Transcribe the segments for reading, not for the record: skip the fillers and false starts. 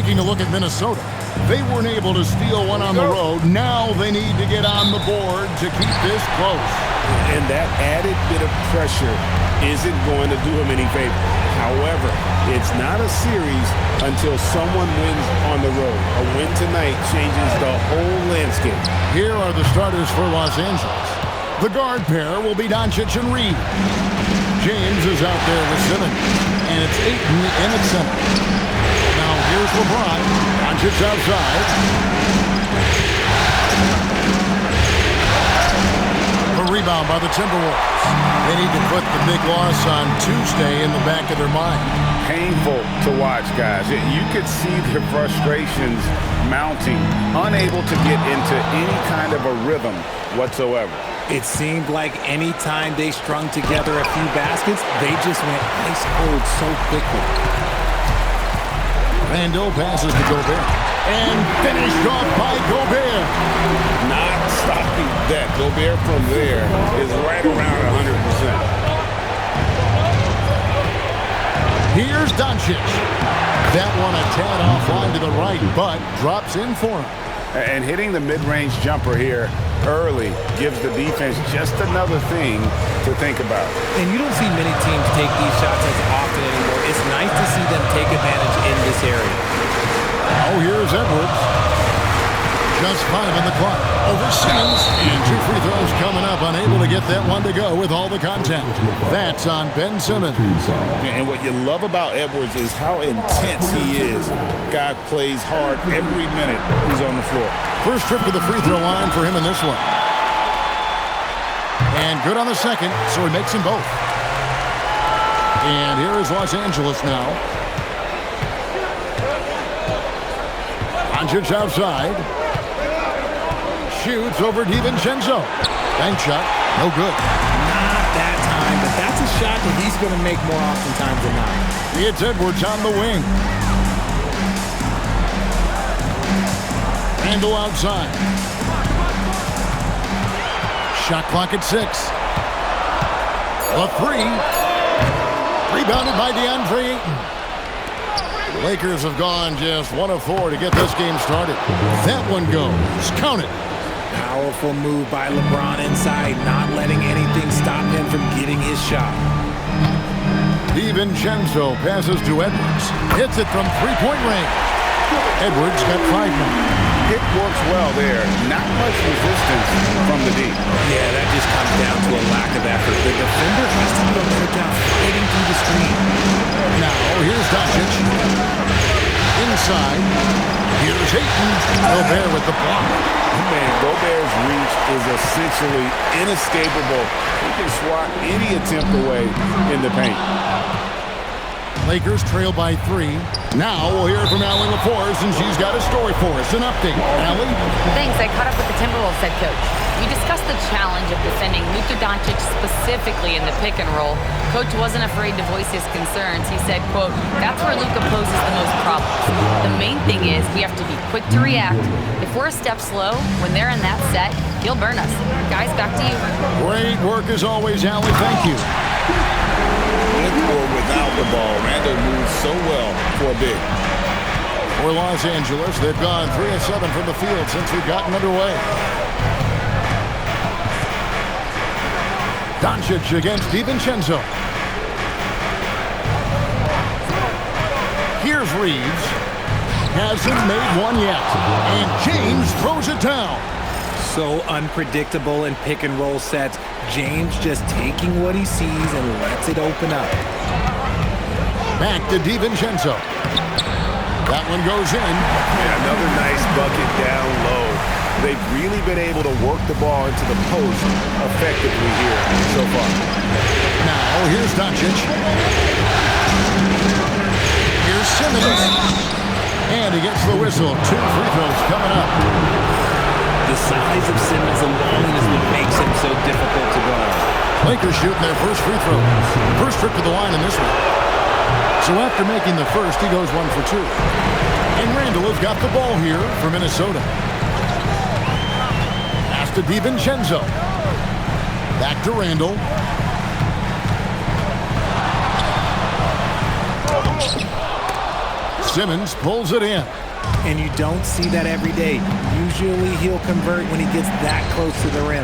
Taking a look at Minnesota. They weren't able to steal one on the road. Now they need to get on the board to keep this close. And that added bit of pressure isn't going to do him any favor. However, it's not a series until someone wins on the road. A win tonight changes the whole landscape. Here are the starters for Los Angeles. The guard pair will be Doncic and Reed. James is out there with Simmons, and it's Ayton in at center. Now here's LeBron. Doncic outside. The rebound by the Timberwolves. They need to put the big loss on Tuesday in the back of their mind. Painful to watch, guys. You could see their frustrations mounting, unable to get into any kind of a rhythm whatsoever. It seemed like any time they strung together a few baskets, they just went ice cold so quickly. Randall passes to Gobert. And finished off by Gobert. Not stopping that. Gobert from there is right around 100%. Here's Doncic. That one a tad offline to the right, but drops in for him. And hitting the mid-range jumper here early gives the defense just another thing to think about. And you don't see many teams take these shots as often anymore. It's nice to see them take advantage in this area. Oh, here's Edwards. Just 5 on the clock. Over Simmons. And 2 free throws coming up. Unable to get that one to go with all the contact. That's on Ben Simmons. And what you love about Edwards is how intense he is. Guy plays hard every minute he's on the floor. First trip to the free throw line for him in this one. And good on the second, so he makes them both. And here is Los Angeles now. Doncic outside. Shoots over DiVincenzo. Bank shot, no good. Not that time, but that's a shot that he's going to make more oftentimes than not. It's Edwards on the wing. Randall outside. Shot clock at 6. A 3. Rebounded by DeAndre Ayton. The Lakers have gone just 1 of 4 to get this game started. That one goes. Count it. Powerful move by LeBron inside, not letting anything stop him from getting his shot. DiVincenzo passes to Edwards. Hits it from three-point range. Edwards got 5 now. It works well there. Not much resistance from the deep. Yeah, that just comes down to a lack of effort. The defender has to be able to get down fighting through the screen. Now, here's Doncic. Inside. Here's Ayton. Gobert with the block. Man, Gobert's reach is essentially inescapable. He can swat any attempt away in the paint. Lakers trail by 3. Now we'll hear from Allie LaForce, and she's got a story for us. An update. Allie? Thanks. I caught up with the Timberwolves head coach. We discussed the challenge of defending Luka Doncic specifically in the pick and roll. Coach wasn't afraid to voice his concerns. He said, quote, "That's where Luka poses the most problems. The main thing is we have to be quick to react. If we're a step slow, when they're in that set, he'll burn us." Guys, back to you. Great work as always, Allie. Thank you. With or without the ball, Randall moves so well for a big. For Los Angeles, they've gone 3 of 7 from the field since we've gotten underway. Doncic against DiVincenzo. Here's Reeves. Hasn't made one yet. And James throws it down. So unpredictable in pick and roll sets. James just taking what he sees and lets it open up. Back to DiVincenzo. That one goes in. Yeah, another nice bucket down low. They've really been able to work the ball into the post effectively here so far. Now, here's Doncic. Here's Simmons. And he gets the whistle. 2 free throws coming up. The size of Simmons alone is what makes him so difficult to guard. Lakers shooting their first free throw. First trip to the line in this one. So after making the first, he goes 1 for 2. And Randall has got the ball here for Minnesota. Pass to DiVincenzo. Back to Randall. Simmons pulls it in. And you don't see that every day. Usually he'll convert when he gets that close to the rim.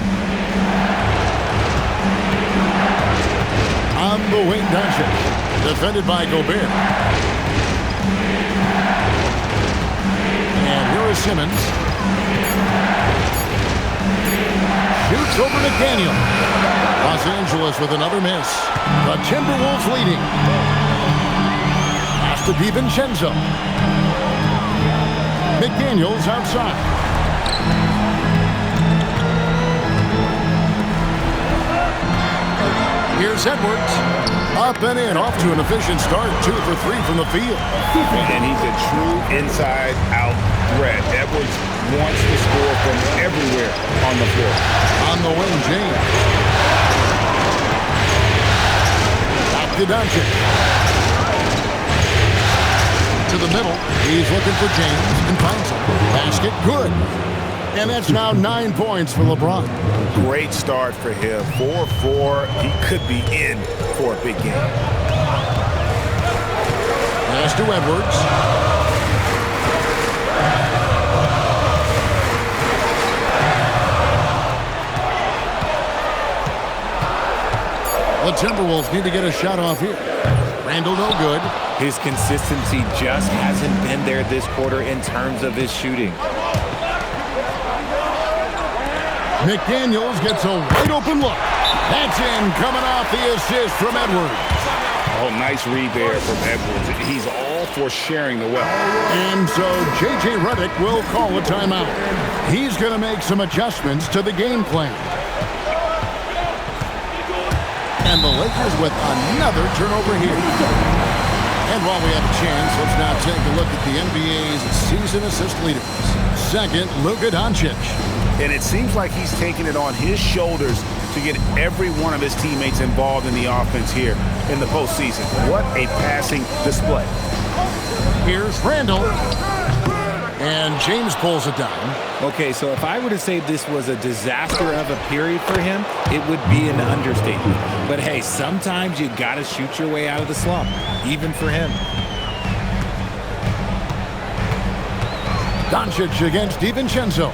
On the wing, Doncic. Defended by Gobert. And here is Simmons. Shoots over McDaniel. Los Angeles with another miss. The Timberwolves leading. Pass to DiVincenzo. McDaniels outside. Here's Edwards. Up and in, off to an efficient start. 2 for 3 from the field. And he's a true inside-out threat. Edwards wants to score from everywhere on the floor. On the wing, James. Back to Doncic. To the middle. He's looking for James and finds him. Basket, good. And that's now 9 points for LeBron. Great start for him. 4-4. He could be in for a big game. Pass to Edwards. The Timberwolves need to get a shot off here. Randall no good. His consistency just hasn't been there this quarter in terms of his shooting. McDaniels gets a wide open look. That's in, coming off the assist from Edwards. Oh, nice read there from Edwards. He's all for sharing the wealth. And so J.J. Redick will call a timeout. He's going to make some adjustments to the game plan. And the Lakers with another turnover here. And while we have a chance, let's now take a look at the NBA's season assist leaders. Second, Luka Doncic. And it seems like he's taking it on his shoulders to get every one of his teammates involved in the offense here in the postseason. What a passing display. Here's Randall. And James pulls it down. Okay, so if I were to say this was a disaster of a period for him, it would be an understatement. But hey, sometimes you gotta shoot your way out of the slump, even for him. Doncic against DiVincenzo.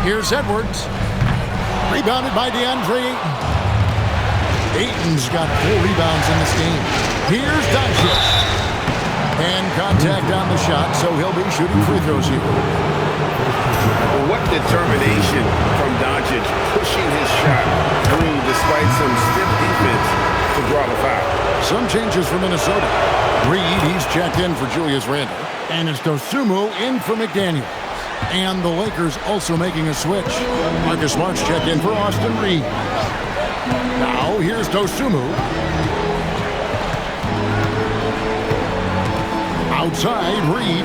Here's Edwards. Rebounded by DeAndre Ayton. Ayton's got 4 rebounds in this game. Here's Doncic. And contact on the shot, so he'll be shooting free throws here. What determination from Doncic, pushing his shot through despite some stiff defense to draw the foul. Some changes for Minnesota. Reed, he's checked in for Julius Randle. And it's Dosunmu in for McDaniel. And the Lakers also making a switch. Marcus Smart's checked in for Austin Reed. Now here's Dosunmu. Outside, Reed.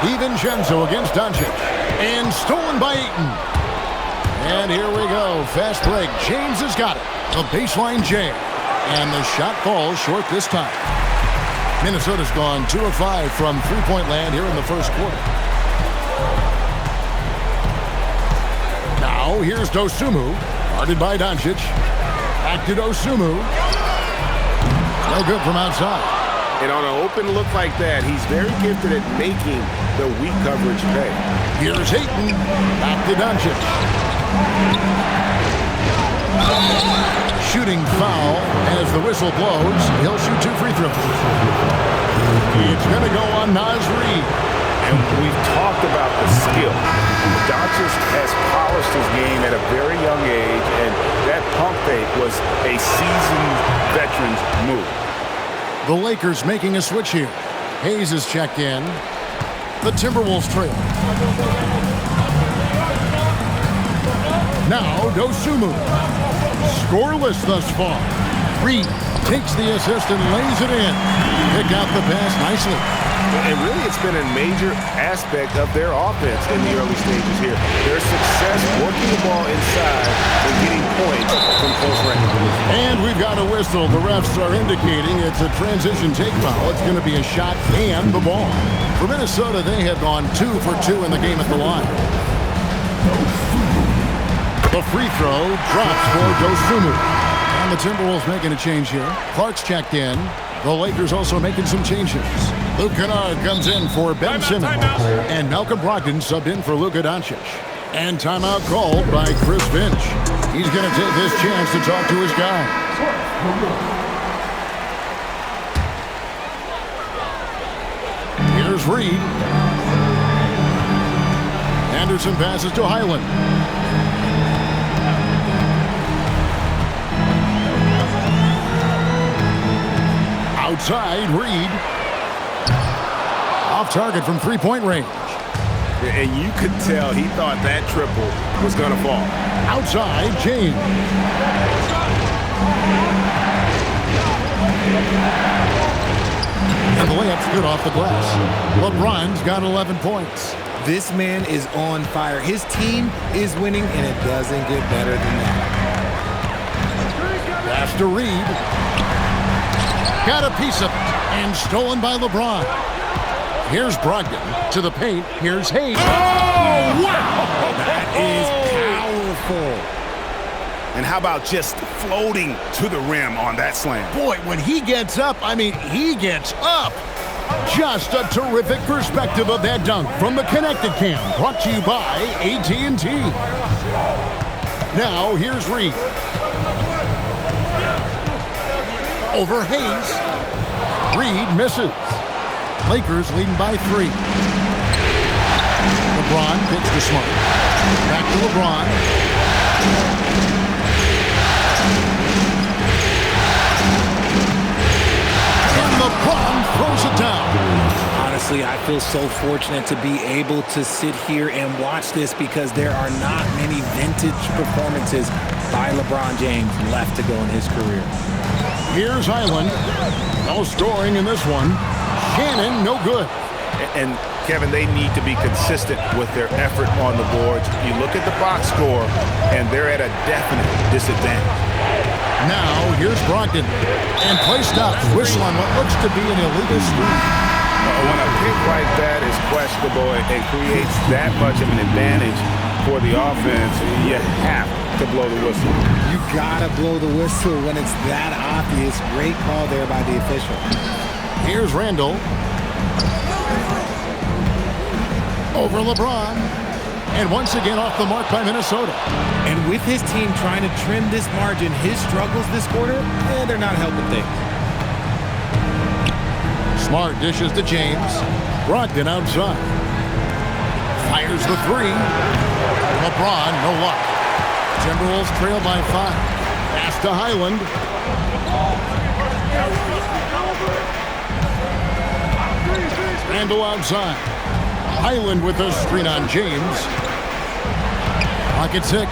DiVincenzo against Doncic. And stolen by Ayton. And here we go. Fast break. James has got it. The baseline jam. And the shot falls short this time. Minnesota's gone 2 of 5 from three-point land here in the first quarter. Now here's Dosunmu. Guarded by Doncic. Back to Dosunmu. No good from outside. And on an open look like that, he's very gifted at making the weak coverage pay. Here's Ayton. Back to Doncic. Shooting foul as the whistle blows. He'll shoot 2 free throws. It's going to go on Naz Reid. And we've talked about the skill. Doncic has polished his game at a very young age, and that pump fake was a seasoned veteran's move. The Lakers making a switch here. Hayes is checked in. The Timberwolves trail. Now Dosunmu. Scoreless thus far. Reed takes the assist and lays it in. Pick out the pass nicely. And really, it's been a major aspect of their offense in the early stages here. Their success working the ball inside and getting points from close range. And we've got a whistle. The refs are indicating it's a transition take foul. It's going to be a shot and the ball. For Minnesota, they have gone 2 for 2 in the game at the line. The free throw drops for Dosunmu. And And the Timberwolves making a change here. Clark's checked in. The Lakers also making some changes. Luke Kennard comes in for Ben Simmons. And Malcolm Brogdon subbed in for Luka Doncic. And timeout called by Chris Finch. He's going to take this chance to talk to his guys. Here's Reed. Anderson passes to Highland. Outside, Reed. Off target from three-point range. And you could tell he thought that triple was going to fall. Outside, James. And the layup's good off the glass. LeBron's got 11 points. This man is on fire. His team is winning, and it doesn't get better than that. Pass to Reed. Got a piece of it. And stolen by LeBron. Here's Brogdon to the paint. Here's Hayes. Oh, wow! That is powerful. And how about just floating to the rim on that slam? Boy, when he gets up, I mean, he gets up. Just a terrific perspective of that dunk from the Connected Cam, brought to you by AT&T. Now, here's Reed. Over Hayes. Reed misses. Lakers leading by 3. LeBron pitch to Smart. Back to LeBron. And LeBron throws it down. Honestly, I feel so fortunate to be able to sit here and watch this because there are not many vintage performances by LeBron James left to go in his career. Here's Highland. No scoring in this one. Shannon, no good. And Kevin, they need to be consistent with their effort on the boards. You look at the box score, and they're at a definite disadvantage. Now, here's Brogdon. And play stops. Whistle on what looks to be an illegal streak. When a pick like that is questionable and creates that much of an advantage for the offense, you have to blow the whistle. You gotta blow the whistle when it's that obvious. Great call there by the official. Here's Randall. Over LeBron. And once again off the mark by Minnesota. And with his team trying to trim this margin, his struggles this quarter, they're not helping things. Smart dishes to James. Brogdon outside. Fires the 3. LeBron, no luck. Timberwolves trail by 5. Pass to Highland. Randall outside. Highland with a screen on James. Pocket 6.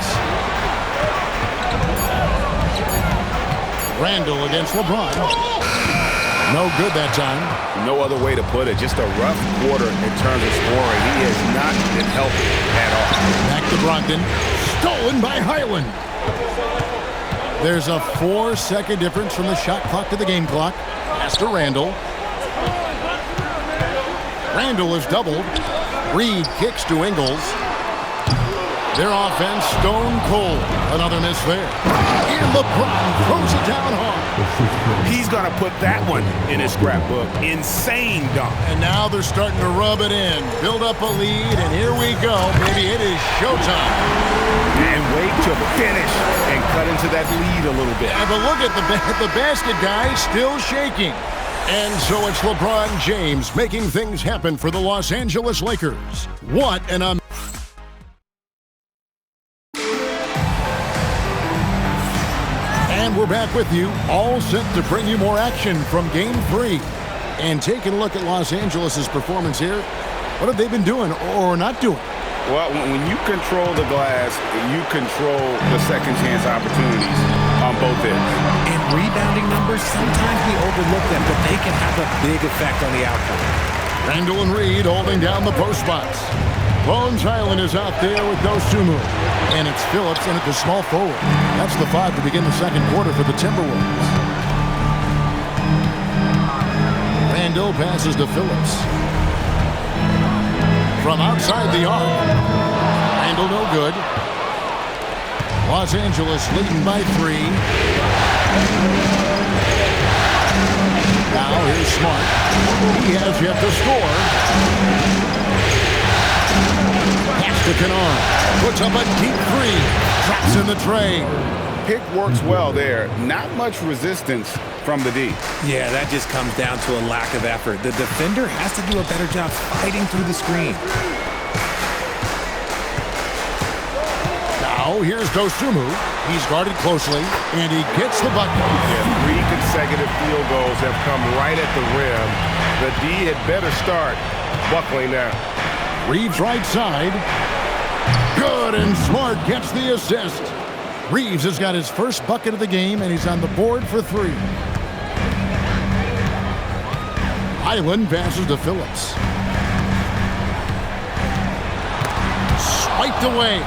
Randall against LeBron. No good that time. No other way to put it. Just a rough quarter in terms of scoring. He has not been helping at all. Back to Brogdon. Stolen by Highland. There's a 4-second difference from the shot clock to the game clock. Pass to Randall. Randall is doubled. Reed kicks to Ingles. Their offense stone cold. Another miss there. And LeBron throws it down hard. He's going to put that one in his scrapbook. Insane dunk. And now they're starting to rub it in. Build up a lead, and here we go. Baby, it is showtime. And wait to finish and cut into that lead a little bit. But look at the basket guy still shaking. And so it's LeBron James making things happen for the Los Angeles Lakers. What an And we're back with you, all set to bring you more action from Game 3. And taking a look at Los Angeles' performance here, what have they been doing or not doing? Well, when you control the glass, you control the second chance opportunities on both ends. And rebounding numbers, sometimes we overlook them, but they can have a big effect on the outcome. Randall and Reed holding down the post spots. Bones Highland is out there with no Sumu. And it's Phillips in at the small forward. That's the 5 to begin the second quarter for the Timberwolves. Randall passes to Phillips. From outside the arc. Randall no good. Los Angeles leading by 3. Now here's Smart. He has yet to score. Pass to Kennard. Puts up a deep three. Drops in the tray. Pick works well there. Not much resistance from the D. Yeah, that just comes down to a lack of effort. The defender has to do a better job fighting through the screen. Now here's Dosunmu. He's guarded closely, and he gets the bucket. Yeah, 3 consecutive field goals have come right at the rim. The D had better start buckling down. Reeves right side. Good, and Smart gets the assist. Reeves has got his first bucket of the game, and he's on the board for 3. Highland passes to Phillips. Swiped away.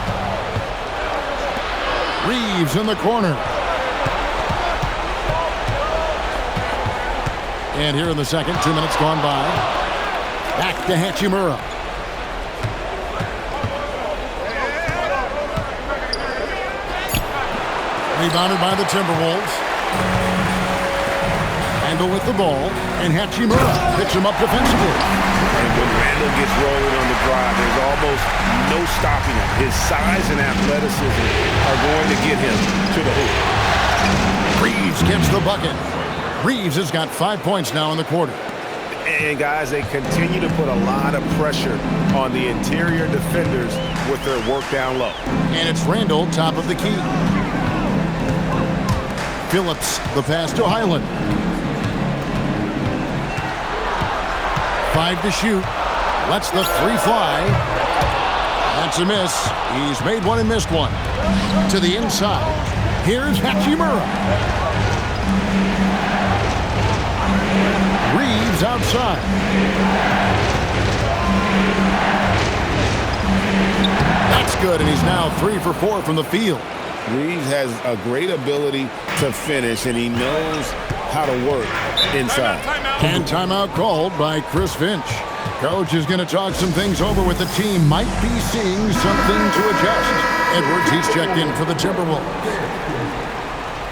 Reeves in the corner. And here in the second, 2 minutes gone by. Back to Hachimura. Rebounded by the Timberwolves. Randall with the ball, and Hachimura picks him up defensively. And when Randall gets rolling on the drive, there's almost no stopping him. His size and athleticism are going to get him to the hoop. Reeves gets the bucket. Reeves has got 5 points now in the quarter. And guys, they continue to put a lot of pressure on the interior defenders with their work down low. And it's Randall, top of the key. Phillips, the pass to Highland. 5 to shoot. Lets the 3 fly. That's a miss. He's made one and missed one. To the inside. Here's Hachimura. Reeves outside. That's good, and he's now 3 for 4 from the field. Reeves has a great ability to finish, and he knows how to work inside. And timeout called by Chris Finch. Coach is going to talk some things over with the team. Might be seeing something to adjust. Edwards, he's checked in for the Timberwolves.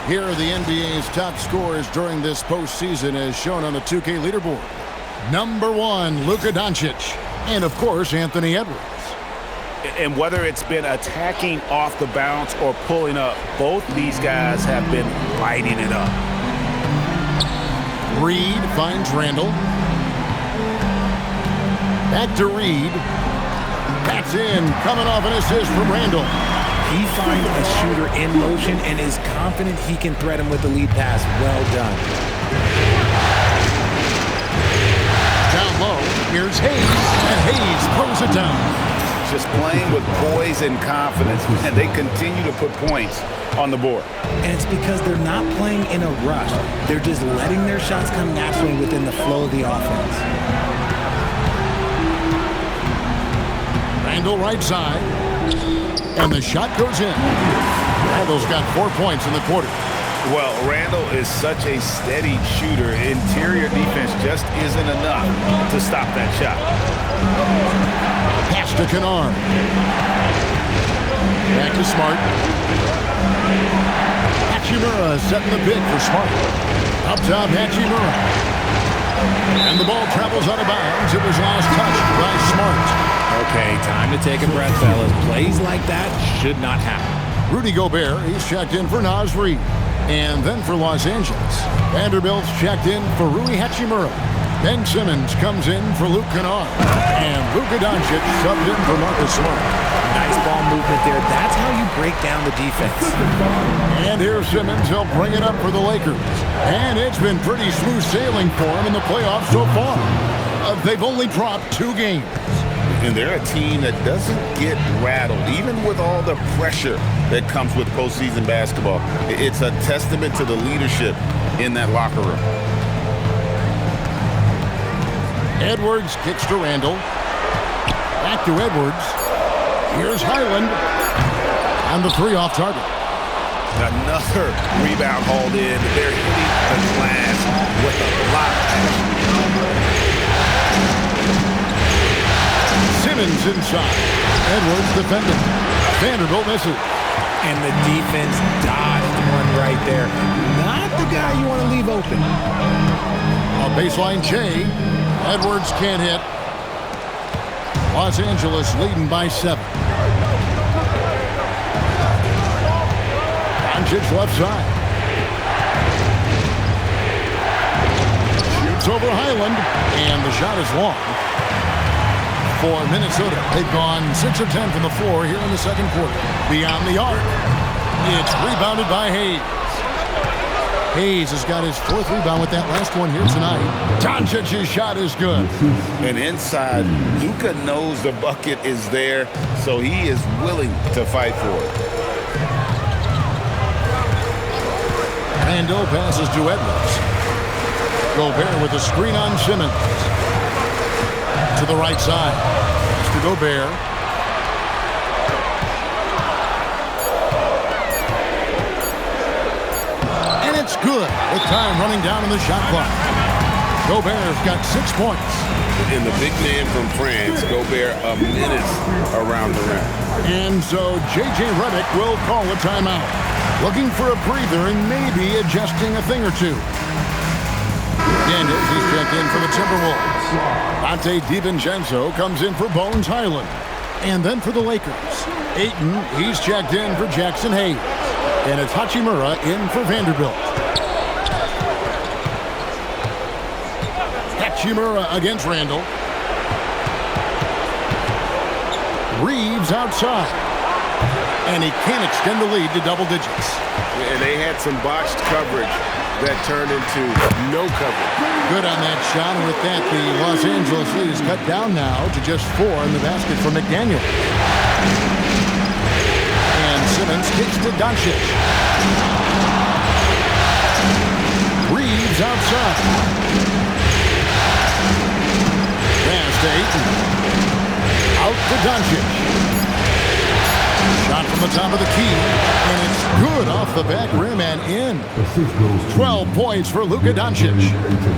Here are the NBA's top scorers during this postseason as shown on the 2K leaderboard. Number 1, Luka Doncic. And, of course, Anthony Edwards. And whether it's been attacking off the bounce or pulling up, both these guys have been lighting it up. Reed finds Randall. Back to Reed. That's in. Coming off an assist from Randall. He finds a shooter in motion and is confident he can thread him with the lead pass. Well done. Down low. Here's Hayes. And Hayes throws it down. Just playing with poise and confidence, and they continue to put points on the board. And it's because they're not playing in a rush. They're just letting their shots come naturally within the flow of the offense. Randall right side. And the shot goes in. Randall's got 4 points in the quarter. Well, Randall is such a steady shooter. Interior defense just isn't enough to stop that shot. Pass to Kennard. Back to Smart. Hachimura setting the pick for Smart. Up top, Hachimura. And the ball travels out of bounds. It was last touched by Smart. Okay, time to take a breath, fellas. Plays like that should not happen. Rudy Gobert, he's checked in for Naz Reid. And then for Los Angeles, Vanderbilt's checked in for Rui Hachimura. Ben Simmons comes in for Luke Kennard. And Luka Doncic subbed in for Marcus Smart. Nice ball movement there. That's how you break down the defense. And here's Simmons. He'll bring it up for the Lakers. And it's been pretty smooth sailing for him in the playoffs so far. They've only dropped 2 games. And they're a team that doesn't get rattled, even with all the pressure that comes with postseason basketball. It's a testament to the leadership in that locker room. Edwards kicks to Randall. Back to Edwards. Here's Highland. And the 3 off target. Another rebound hauled in. They're hitting the glass with a lot of passion. Simmons inside. Edwards defending. Vanderbilt misses. And the defense dodged one right there. Not the guy you want to leave open. A baseline J. Edwards can't hit. Los Angeles leading by 7. Doncic left side. Shoots over Highland, and the shot is long. For Minnesota, they've gone 6 of 10 from the floor here in the second quarter. Beyond the arc, it's rebounded by Hayes. Hayes has got his 4th rebound with that last one here tonight. Doncic's shot is good. And inside, Luka knows the bucket is there, so he is willing to fight for it. Randall passes to Edwards. Gobert with a screen on Simmons. To the right side. It's to Gobert. And it's good with time running down on the shot clock. Gobert's got 6 points. And the big man from France, Gobert, a menace around the rim. And so J.J. Redick will call a timeout. Looking for a breather and maybe adjusting a thing or two. Daniels, he's checked in for the Timberwolves. Dante DiVincenzo comes in for Bones Highland. And then for the Lakers, Ayton, he's checked in for Jackson Hayes. And it's Hachimura in for Vanderbilt. Hachimura against Randall. Reeves outside. And he can't extend the lead to double digits. And they had some botched coverage that turned into no coverage. Good on that shot, and with that, the Los Angeles lead is cut down now to just 4 in the basket for McDaniel. And Simmons kicks to Doncic. Reeves outside. Pass to Ayton. Out to Doncic. Shot from the top of the key, and it's good off the back rim and in. 12 points for Luka Doncic.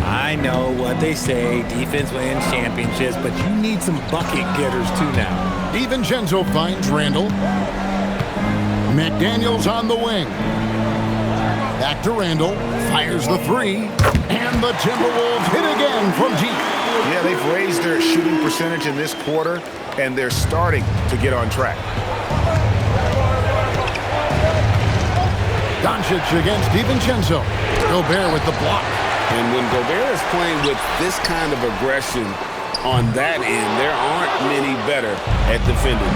I know what they say, defense wins championships, but you need some bucket getters too now. DiVincenzo finds Randall. McDaniels on the wing. Back to Randall, fires the 3, and the Timberwolves hit again from deep. Yeah, they've raised their shooting percentage in this quarter, and they're starting to get on track. Doncic against DiVincenzo. Gobert with the block. And when Gobert is playing with this kind of aggression on that end, there aren't many better at defending.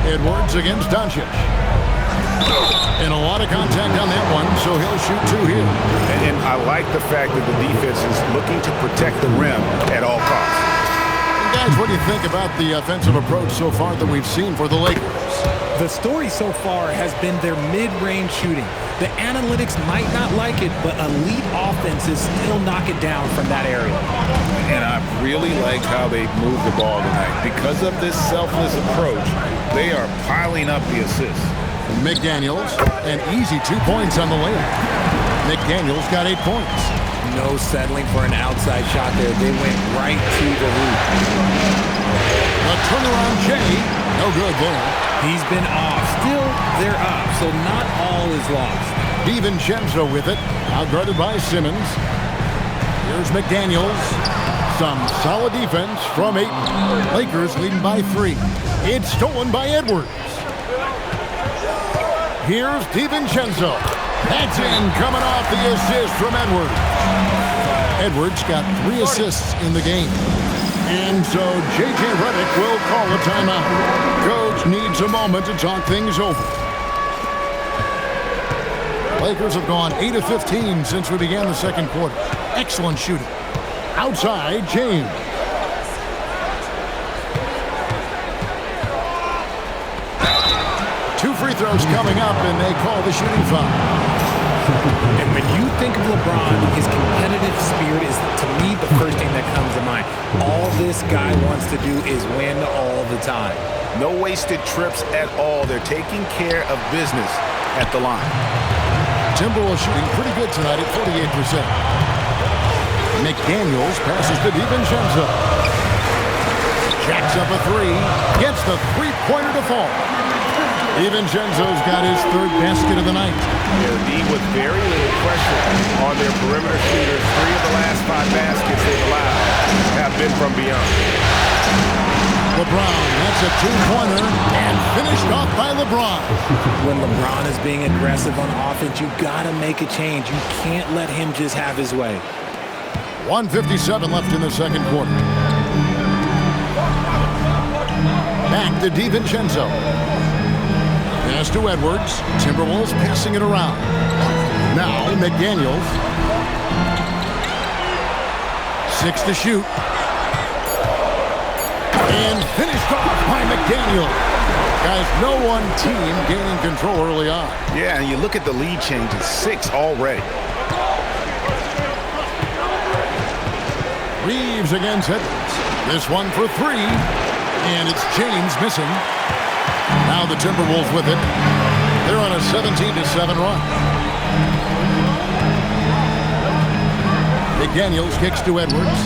Edwards against Doncic. And a lot of contact on that one, so he'll shoot 2 here. And I like the fact that the defense is looking to protect the rim at all costs. And guys, what do you think about the offensive approach so far that we've seen for the Lakers? The story so far has been their mid-range shooting. The analytics might not like it, but elite offenses still knock it down from that area. And I really like how they've moved the ball tonight. Because of this selfless approach, they are piling up the assists. McDaniels, an easy 2 points on the layup. McDaniels got 8 points. No settling for an outside shot there. They went right to the hoop. A turnaround J, no good there. He's been off. Still, they're up, so not all is lost. DiVincenzo with it, outguarded by Simmons. Here's McDaniels. Some solid defense from Ayton. Lakers leading by 3. It's stolen by Edwards. Here's DiVincenzo. That's in, coming off the assist from Edwards. Edwards got 3 assists in the game. And so J.J. Redick will call a timeout. Coach needs a moment to talk things over. Lakers have gone 8 of 15 since we began the second quarter. Excellent shooting. Outside, James. Two free throws coming up, and they call the shooting foul. And when you think of LeBron, his competitive spirit is, to me, the first thing that comes to mind. All this guy wants to do is win all the time. No wasted trips at all. They're taking care of business at the line. Timberwolves shooting pretty good tonight at 48%. McDaniels passes to DiVincenzo. Jacks up a 3. Gets the three-pointer to fall. DiVincenzo's got his third basket of the night. Their D with very little pressure on their perimeter shooters. 3 of the last 5 baskets they've allowed have been from beyond. LeBron, that's a two-pointer, and finished off by LeBron. When LeBron is being aggressive on offense, you gotta make a change. You can't let him just have his way. 1:57 left in the second quarter. Back to DiVincenzo. Pass to Edwards. Timberwolves passing it around. Now McDaniels. 6 to shoot. And finished off by McDaniels. Guys, no one team gaining control early on. Yeah, and you look at the lead changes, 6 already. Reeves against Edwards. This one for 3. And it's James missing. Now the Timberwolves with it. They're on a 17-7 run. McDaniels kicks to Edwards.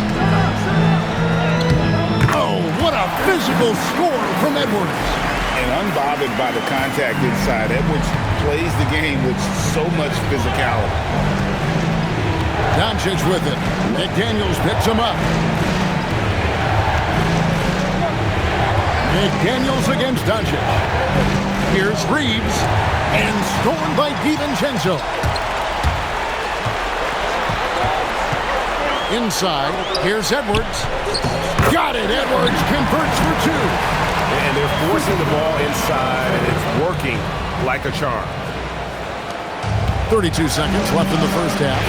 Oh, what a physical score from Edwards. And unbothered by the contact inside, Edwards plays the game with so much physicality. Doncic with it. McDaniels picks him up. McDaniels against Doncic. Here's Reeves. And stolen by DiVincenzo. Inside. Here's Edwards. Got it. Edwards converts for 2. And they're forcing the ball inside, and it's working like a charm. 32 seconds left in the first half.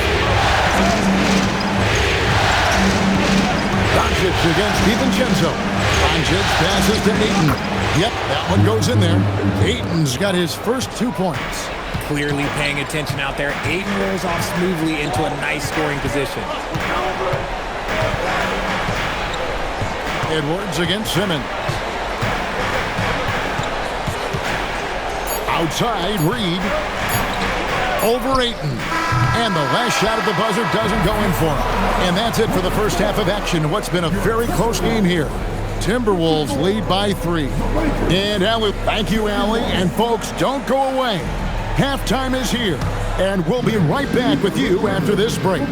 Doncic against DiVincenzo. Doncic passes to Ayton. Yep, that one goes in there. Ayton's got his first 2 points. Clearly paying attention out there. Ayton rolls off smoothly into a nice scoring position. Edwards against Simmons. Outside, Reed. Over Ayton. And the last shot at the buzzer doesn't go in for him. And that's it for the first half of action. What's been a very close game here. Timberwolves lead by 3. And Allie, thank you, Allie. And folks, don't go away. Halftime is here. And we'll be right back with you after this break.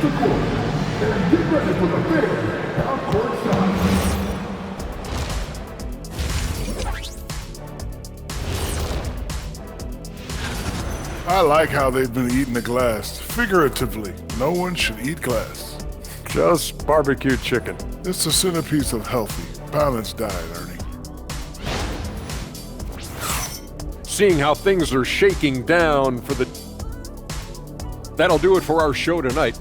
I like how they've been eating the glass. Figuratively, no one should eat glass. Just barbecue chicken. It's the centerpiece of healthy, balanced diet, Ernie. Seeing how things are shaking down for the... That'll do it for our show tonight.